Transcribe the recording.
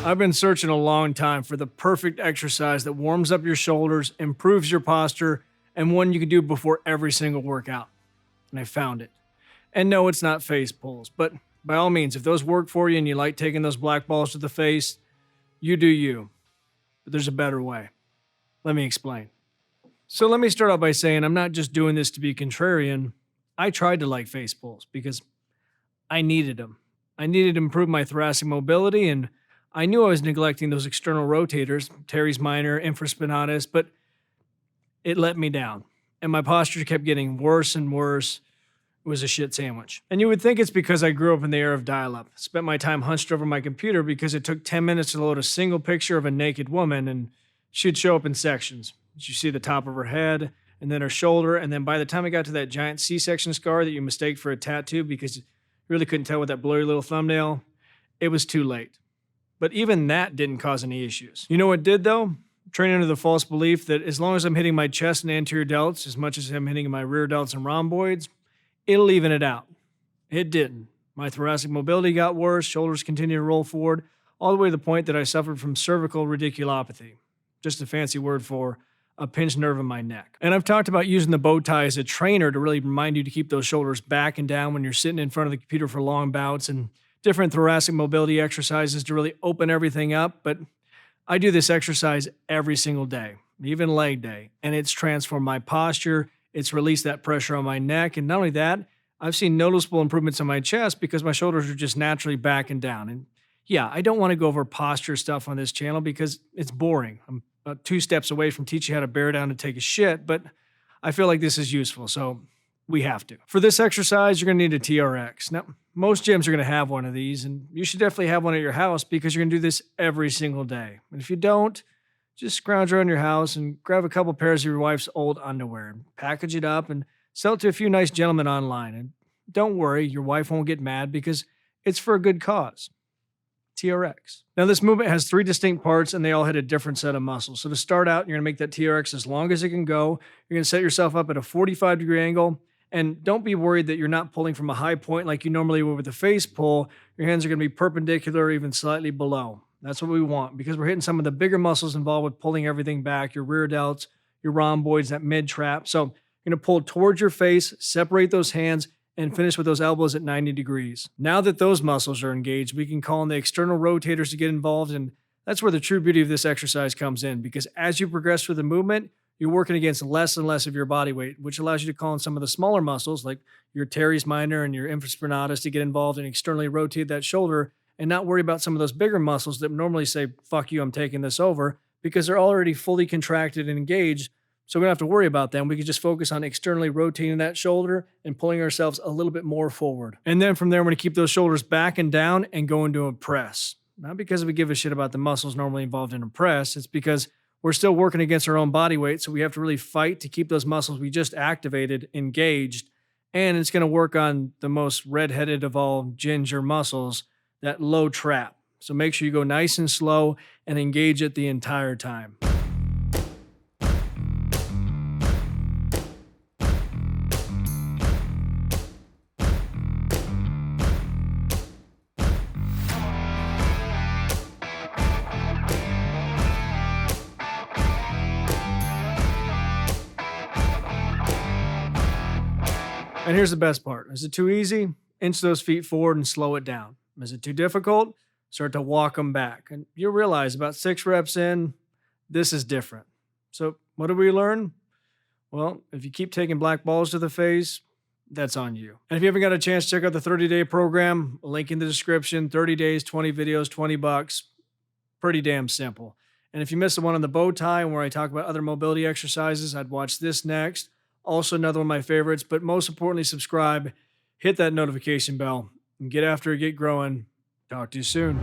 I've been searching a long time for the perfect exercise that warms up your shoulders, improves your posture, and one you can do before every single workout. And I found it. And no, it's not face pulls, but by all means, if those work for you and you like taking those black balls to the face, you do you. But there's a better way. Let me explain. So let me start out by saying I'm not just doing this to be contrarian. I tried to like face pulls because I needed them. I needed to improve my thoracic mobility, and I knew I was neglecting those external rotators, teres minor, infraspinatus, but it let me down. And my posture kept getting worse and worse. It was a shit sandwich. And you would think it's because I grew up in the era of dial-up. Spent my time hunched over my computer because it took 10 minutes to load a single picture of a naked woman, and she'd show up in sections. You see the top of her head, and then her shoulder, and then by the time I got to that giant C-section scar that you mistake for a tattoo because you really couldn't tell with that blurry little thumbnail, it was too late. But even that didn't cause any issues. You know what did though? Training under the false belief that as long as I'm hitting my chest and anterior delts as much as I'm hitting my rear delts and rhomboids, it'll even it out. It didn't. My thoracic mobility got worse, shoulders continued to roll forward, all the way to the point that I suffered from cervical radiculopathy. Just a fancy word for a pinched nerve in my neck. And I've talked about using the bow tie as a trainer to really remind you to keep those shoulders back and down when you're sitting in front of the computer for long bouts, and different thoracic mobility exercises to really open everything up. But I do this exercise every single day, even leg day, and it's transformed my posture. It's released that pressure on my neck. And not only that, I've seen noticeable improvements on my chest because my shoulders are just naturally back and down. And yeah, I don't want to go over posture stuff on this channel because it's boring. I'm about 2 steps away from teaching you how to bear down and take a shit, but I feel like this is useful, so we have to. For this exercise, you're going to need a TRX. Now, most gyms are going to have one of these, and you should definitely have one at your house because you're going to do this every single day. And if you don't, just scrounge around your house and grab a couple pairs of your wife's old underwear and package it up and sell it to a few nice gentlemen online. And don't worry, your wife won't get mad because it's for a good cause. TRX. Now, this movement has 3 distinct parts, and they all hit a different set of muscles. So to start out, you're going to make that TRX as long as it can go. You're going to set yourself up at a 45-degree angle, and don't be worried that you're not pulling from a high point like you normally would with a face pull. Your hands are going to be perpendicular or even slightly below. That's what we want because we're hitting some of the bigger muscles involved with pulling everything back, your rear delts, your rhomboids, that mid-trap. So you're going to pull towards your face, separate those hands, and finish with those elbows at 90 degrees. Now that those muscles are engaged, we can call on the external rotators to get involved, and that's where the true beauty of this exercise comes in, because as you progress through the movement, you're working against less and less of your body weight, which allows you to call on some of the smaller muscles like your teres minor and your infraspinatus to get involved and externally rotate that shoulder and not worry about some of those bigger muscles that normally say, fuck you, I'm taking this over, because they're already fully contracted and engaged. So we don't have to worry about them. We can just focus on externally rotating that shoulder and pulling ourselves a little bit more forward. And then from there, we're going to keep those shoulders back and down and go into a press. Not because we give a shit about the muscles normally involved in a press. It's because we're still working against our own body weight. So we have to really fight to keep those muscles we just activated engaged. And it's going to work on the most redheaded of all ginger muscles, that low trap. So make sure you go nice and slow and engage it the entire time. And here's the best part. Is it too easy? Inch those feet forward and slow it down. Is it too difficult? Start to walk them back. And you'll realize about 6 reps in, this is different. So what do we learn? Well, if you keep taking black balls to the face, that's on you. And if you haven't got a chance, check out the 30-day program. Link in the description. 30 days, 20 videos, $20. Pretty damn simple. And if you missed the one on the bow tie where I talk about other mobility exercises, I'd watch this next. Also another one of my favorites, but most importantly, subscribe, hit that notification bell, and get after it, get growing. Talk to you soon.